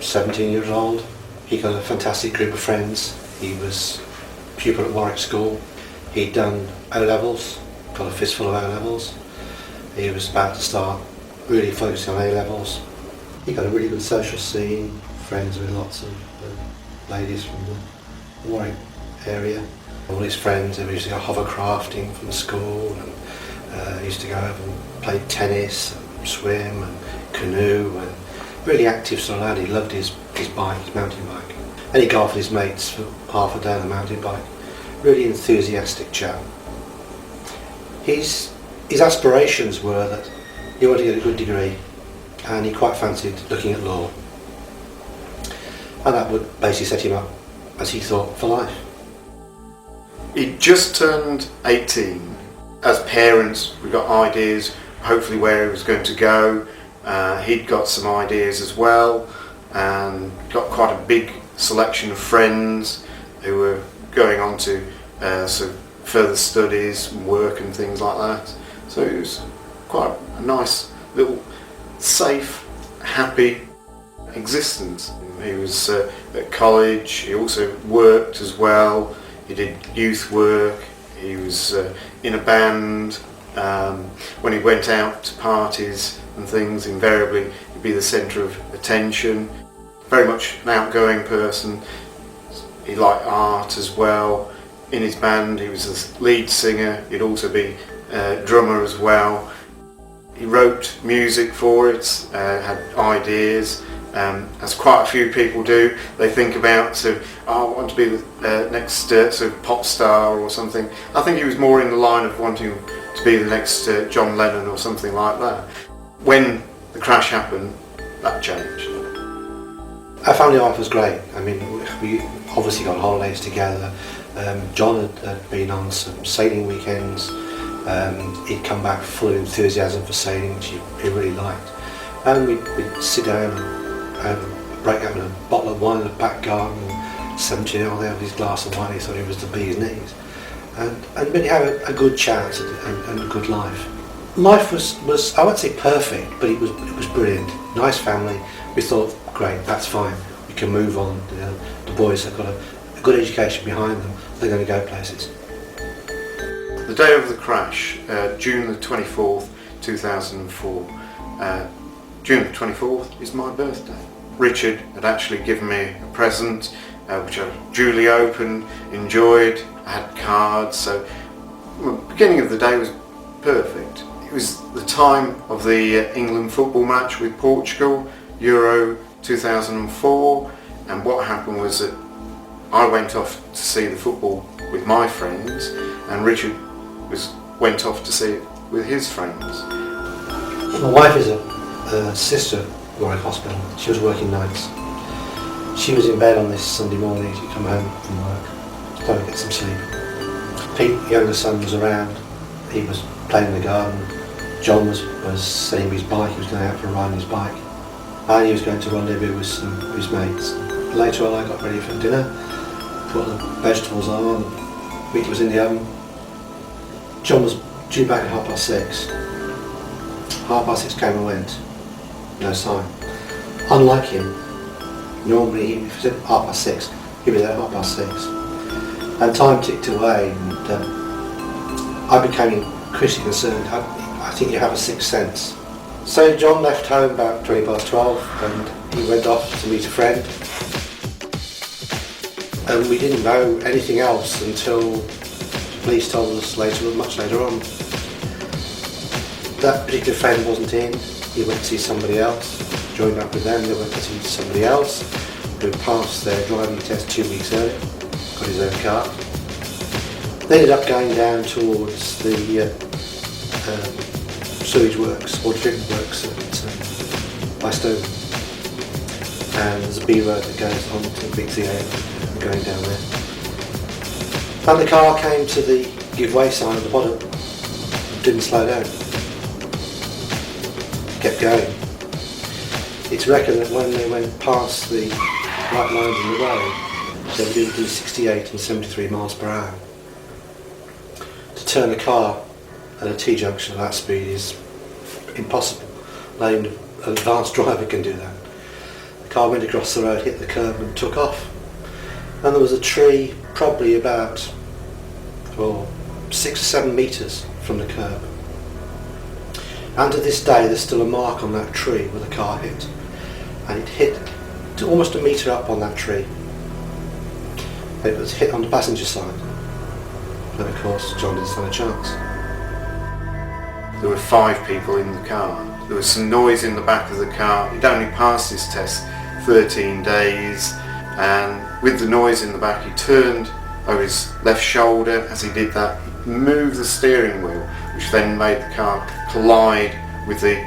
17 years old. He got a fantastic group of friends. He was a pupil at Warwick School. He'd done O-levels, got a fistful of O-levels. He was about to start really focusing on A-levels. He got a really good social scene, friends with lots of ladies from the Warwick area. All his friends, they used to go hovercrafting from school, and used to go over and play tennis, and swim and canoe, and really active sort of lad. He loved his bike, his mountain bike. And he'd go off with his mates for half a day on a mountain bike. Really enthusiastic chap. His aspirations were that he wanted to get a good degree, and he quite fancied looking at law. And that would basically set him up, as he thought, for life. He just turned 18. As parents, we got ideas, hopefully where he was going to go. He'd got some ideas as well, and got quite a big selection of friends who were going on to sort of further studies, work and things like that. So it was quite a nice little safe, happy existence. He was at college, he also worked as well, he did youth work, he was in a band. When he went out to parties and things, invariably he'd be the centre of attention. Very much an outgoing person. He liked art as well. In his band he was the lead singer, he'd also be drummer as well. He wrote music for it, had ideas, as quite a few people do. They think about sort of, oh, I want to be the next sort of pop star or something. I think he was more in the line of wanting to be the next John Lennon or something like that. When the crash happened, that changed. Our family life was great. I mean, we obviously got holidays together. John had been on some sailing weekends. He'd come back full of enthusiasm for sailing, which he really liked. And we'd sit down and break out with a bottle of wine in the back garden, and 17-year-old there with his glass of wine. He thought he was the bee's knees. And we'd have a good chat and a good life. Life was I won't say perfect, but it was brilliant. Nice family. We thought, great, that's fine. We can move on. You know, the boys have got a good education behind them. They're going to go places. The day of the crash, June the 24th, 2004. June the 24th is my birthday. Richard had actually given me a present, which I duly opened, enjoyed. I had cards, so the beginning of the day was perfect. It was the time of the England football match with Portugal, Euro 2004, and what happened was that I went off to see the football with my friends, and Richard went off to see it with his friends. My wife is a sister at Warwick Hospital. She was working nights. She was in bed on this Sunday morning. She'd come home from work, trying to get some sleep. Pete, younger son, was around. He was playing in the garden. John was setting his bike. He was going out for a ride on his bike. And he was going to rendezvous with some of his mates. Later on, I got ready for dinner, put the vegetables on, meat was in the oven. John was due back at 6:30. 6:30 came and went. No sign. Unlike him, normally if he said 6:30, he was there at 6:30. And time ticked away, and I became increasingly concerned. I think you have a sixth sense. So John left home about 12:20, and he went off to meet a friend. And we didn't know anything else until the police told us much later on. That particular friend wasn't in. He went to see somebody else, joined up with them. They went to see somebody else who passed their driving test 2 weeks earlier, got his own car. They ended up going down towards the sewage works, water treatment works by Stone. And there's a B road that goes on to the Big CA, going down there. And the car came to the give way sign at the bottom, didn't slow down, kept going. It's reckoned that when they went past the white lines in the road, they were doing between 68 and 73 miles per hour. To turn a car at a T-junction at that speed is impossible. Not even an advanced driver can do that. The The car went across the road, hit the curb and took off. And there was a tree probably about 6 or 7 metres from the curb. And to this day there's still a mark on that tree where the car hit. And it hit almost a metre up on that tree. It was hit on the passenger side. And of course John didn't stand a chance. There were 5 people in the car. There was some noise in the back of the car. He'd only passed his test 13 days, and with the noise in the back he turned over his left shoulder. As he did that, he moved the steering wheel, which then made the car collide with the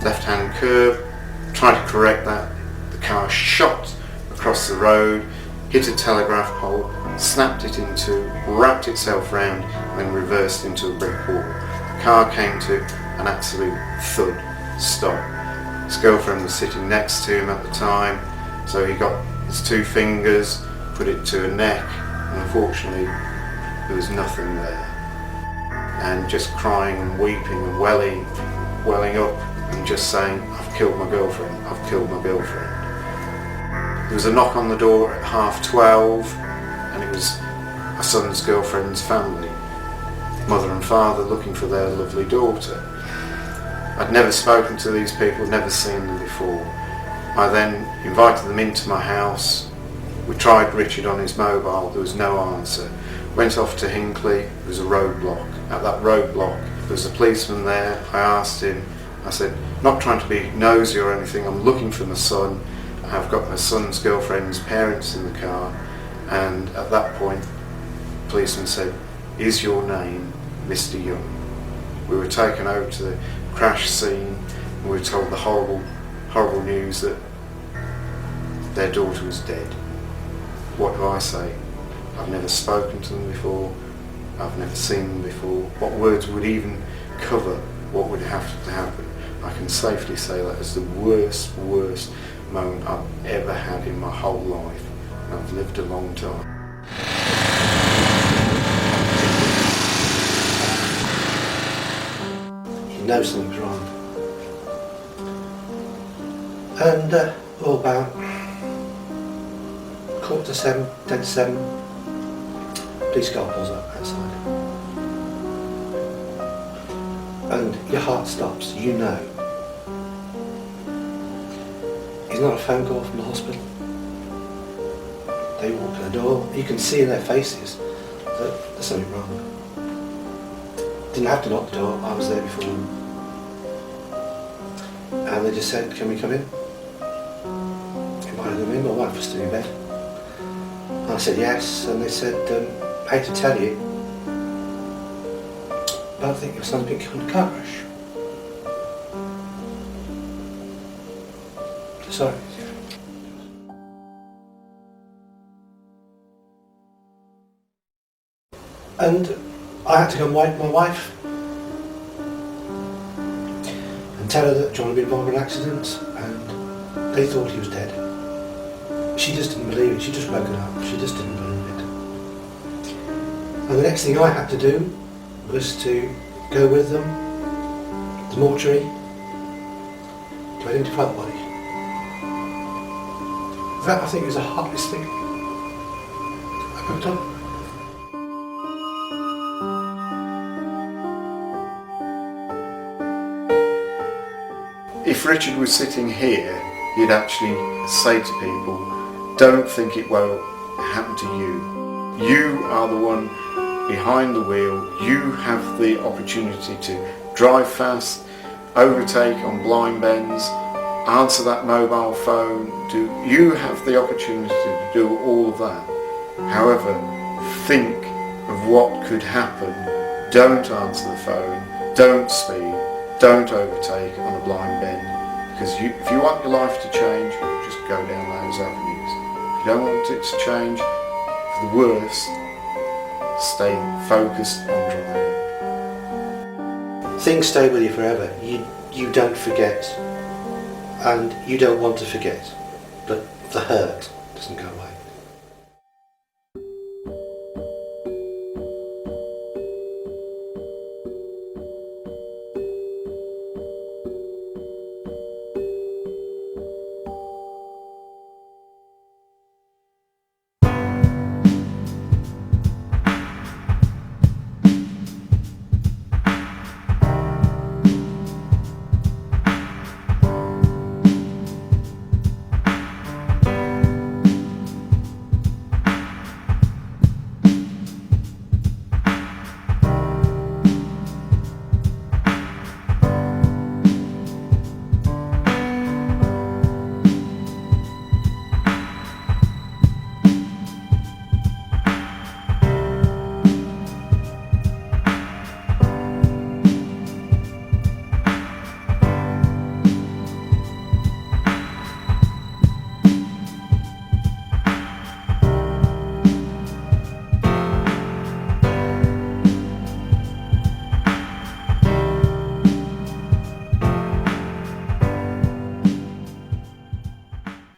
left-hand curb. Trying to correct that, the car shot across the road, hit a telegraph pole, snapped it in two, wrapped itself round and then reversed into a brick wall. The car came to an absolute thud stop. His girlfriend was sitting next to him at the time, so he got his 2 fingers, put it to her neck, and unfortunately there was nothing there. And just crying and weeping and welling up and just saying, "I've killed my girlfriend, I've killed my girlfriend." There was a knock on the door at 12:30, and it was my son's girlfriend's family, mother and father, looking for their lovely daughter. I'd never spoken to these people, never seen them before. I then invited them into my house. We tried Richard on his mobile, there was no answer. Went off to Hinckley, there was a roadblock. At that roadblock there was a policeman there. I asked him, I said, not trying to be nosy or anything, I'm looking for my son. I've got my son's girlfriend's parents in the car. And at that point the policeman said, "Is your name Mr. Young?" We were taken over to the crash scene and we were told the horrible news that their daughter was dead. What do I say? I've never spoken to them before, I've never seen them before. What words would even cover what would have to happen? I can safely say that is the worst moment I've ever had in my whole life, and I've lived a long time. You know something's wrong. And about 7:15, 7:10, police car pulls up outside. And your heart stops, you know. It's not a phone call from the hospital. They walk to the door, you can see in their faces that there's something wrong. Didn't have to knock the door, I was there before them. And they just said, "Can we come in?" Invited them in, my wife was still in bed. And I said yes, and they said, "I hate to tell you, but I think your son's been killed in a car crash." Sorry. And I had to go and wake my wife and tell her that John had been involved in an accident and they thought he was dead. She just didn't believe it, she just woken up, she just didn't believe it. And the next thing I had to do was to go with them to the mortuary to identify the body. That, I think, is the hardest thing I've ever done. If Richard was sitting here, he'd actually say to people, don't think it won't happen to you. You are the one behind the wheel. You have the opportunity to drive fast, overtake on blind bends, answer that mobile phone. You have the opportunity to do all of that. However, think of what could happen. Don't answer the phone, don't speed, don't overtake on a blind bend, because if you want your life to change, just go down those avenues. If you don't want it to change, for the worst, stay focused on driving. Things stay with you forever. You don't forget, and you don't want to forget, but the hurt doesn't go away.